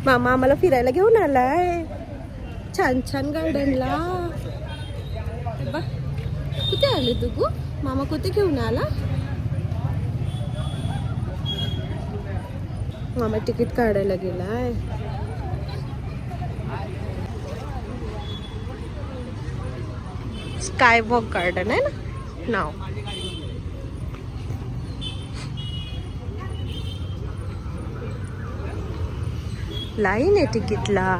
मामा आम्हाला फिरायला घेऊन आलाय छान छान गार्डनला. कुठे आले तू? मामा कुठे घेऊन आला? मामा तिकीट काढायला गेलाय. स्काय वॉक गार्डन आहे ना नाव. लाईन आहे तिकीटला.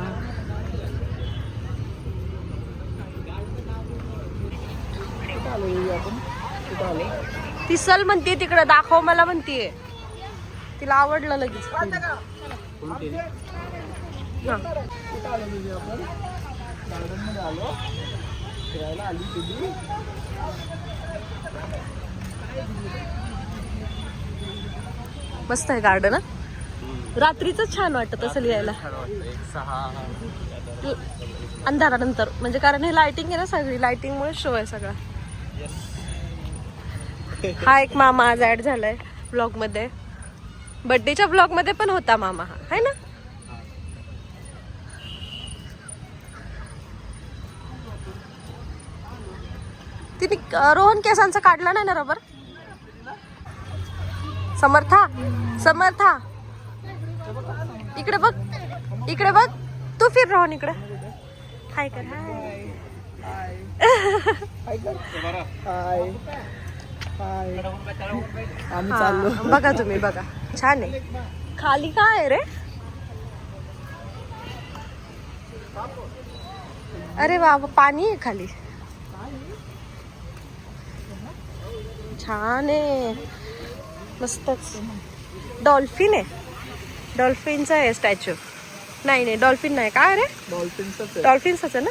ती सल म्हणते तिकडे दाखव मला म्हणतीये. तिला आवडलं लगेच. मस्त आहे गार्डन. रात्रीच छान वाटत असं यायला अंधारानंतर, म्हणजे कारण हे लाइटिंग आहे ना, सगळी लाइटिंग मुळे शो आहे सगळा. हा एक मामा आज ऍड झालाय ब्लॉग मध्ये. बर्थडेच्या ब्लॉग मध्ये पण होता मामा हा, है ना? तिने रोहन केसांचा काढला नाही ना रबर. समर्था समर्था इकडे बघ, इकडे बघ. तू फिर रोहन इकडे. हाय कर. हाय. आम्ही चाललो. बघा तुम्ही बघा, छान आहे. खाली काय आहे रे? अरे वा, पाणी आहे खाली. छान आहे, मस्तच. डॉल्फिन आहे. डॉल्फिनचा आहे स्टॅच्यू. नाही नाही, डॉल्फिन नाही. काय रे? डॉल्फिनच आहे ना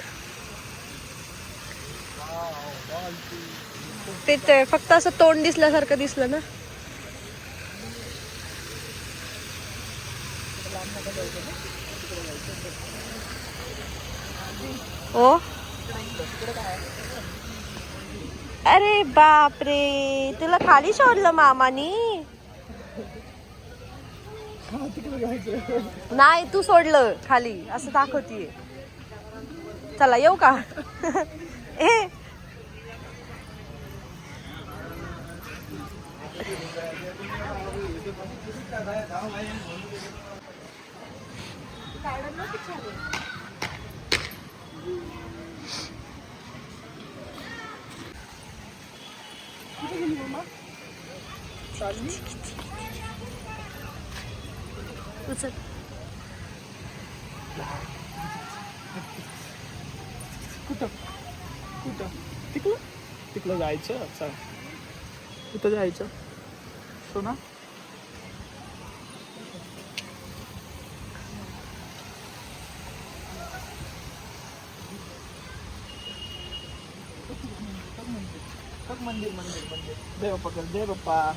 ते. फक्त असं तोंड दिसल्यासारखं दिसलं ना. ओ अरे बापरे, तुला खाली सोडलं मामानी. नाही, तू सोडलं खाली असं दाखवतीये. चला येऊ का? ए उचल. कुठं कुठं तिकडं तिकडं जायचं. चल कुठं जायचं सोना? मंदिर मंदिर मंदिर. जय बाप्पा कर. जय बाप्पा.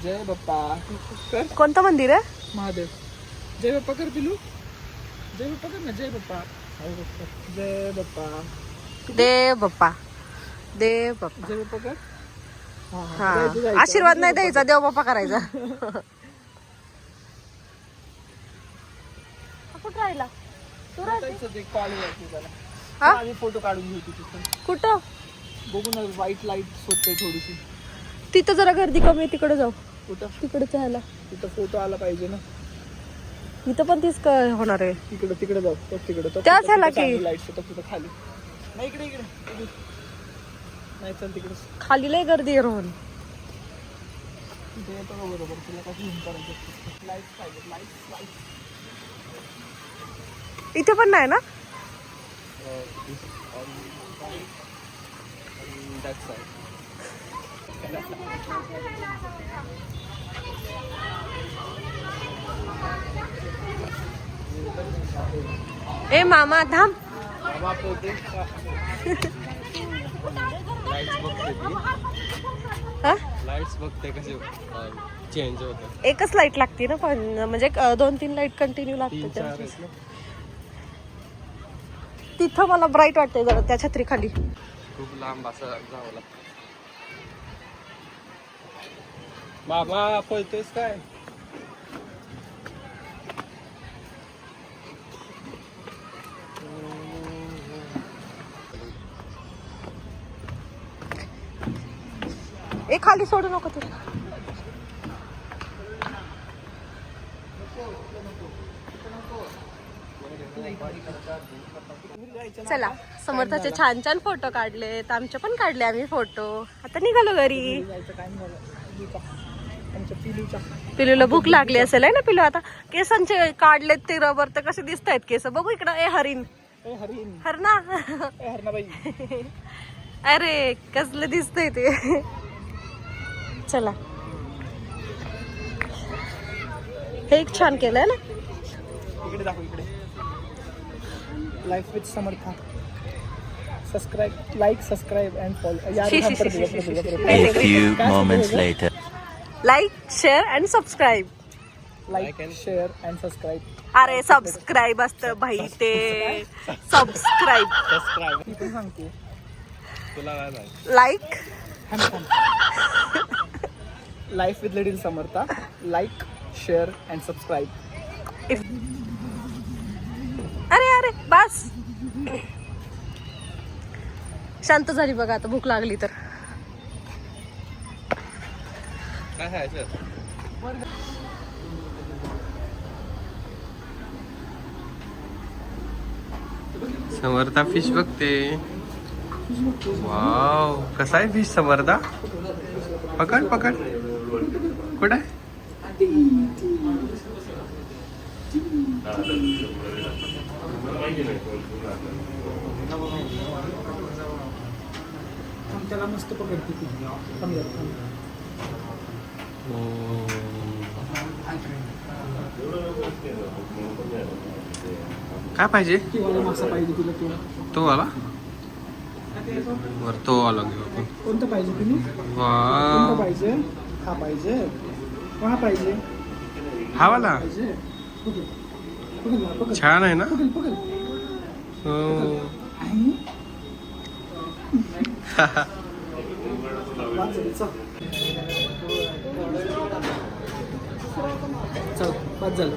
जय बाप्पा. कोणतं मंदिर आहे? महादेव. जय बाप्पा कर पिलू. जय बाप्पा कर ना. जय बाप्पा. जय बाप्पा. देव बाप्पा. देव बाप्पा. जय बाप्पा कर. हा, आशीर्वाद नाही द्यायचा, देव बाप्पा करायचा. कुठं राहिला तू? आम्ही फोटो काढून घेऊ तिथून. कुठं? बघू ना, व्हाईट लाईट सोडते थोडीशी. तिथं जरा गर्दी कमी आहे, तिकडे जाऊ. कुठं? तिकडे जायला. तिथं फोटो आला पाहिजे ना. इथं पण तीच होणार आहे. तिकडे तिकडे जाऊ. तिकडे त्याच ह्याला की लाईट कुठं खाली. नाही इकडे इकडे. नाही चल तिकडे. खाली लय गर्दी आहे रोहन. तिथे येतो का बरोबर? तुला कसं झूम करायचं? लाईट पाहिजे. Light light. इथे पण नाही ना. ए मामा थांब. लाईट्स बघते कसे चेंज होतात. एकच लाईट लागते ना, पण म्हणजे 2-3 लाईट कंटिन्यू लागते. तिथं मला ब्राईट वाटतंय जरा त्या छत्री खाली. खूप लांब असं जावं लागतं. बाबा पळतोयस काय? ए खाली सोडू नको तू. चला समर्थाचे छान छान फोटो काढलेत, आमचे पण काढले आम्ही फोटो. आता निघालो घरी. पिलूला भूक लागली असेल आहे ना पिलू. आता केसांचे काढलेत ते रबर तर कसे दिसत आहेत केस बघू इकडं. ए हरिण हरणा अरे कसलं दिसतंय ते. चला हे एक छान केलंय ना. इकडे दाखव इकडे. Life with Samartha. Subscribe, like, subscribe end follow. यार A few moments later. Like share and subscribe. Like end share and subscribe. अरे सबस्क्राईब असतं भाई ते. सबस्क्राईब मी पण सांगते. तुला काय माहिती? Like life with little Samartha. Like, share and subscribe. अरे अरे बस शांत झाली बघा. आता भूक लागली तर. काय खायचं? समर्था फिश बघते. वाव कसा आहे फिश समर्था. पकड पकड. कुठे त्याला मस्त पकडते ती. काय पाहिजे? किंवा मासा पाहिजे तुला. तो आला वर. तो आला घेऊ आपण. कोणतं पाहिजे तुम्ही? वाव कोणतं पाहिजे? हा पाहिजे. हा पाहिजे. हा वाला पाहिजे. पकड. पकड ना, पकड. छान आहे ना. पकड पकड. हो. चल, बस झालं.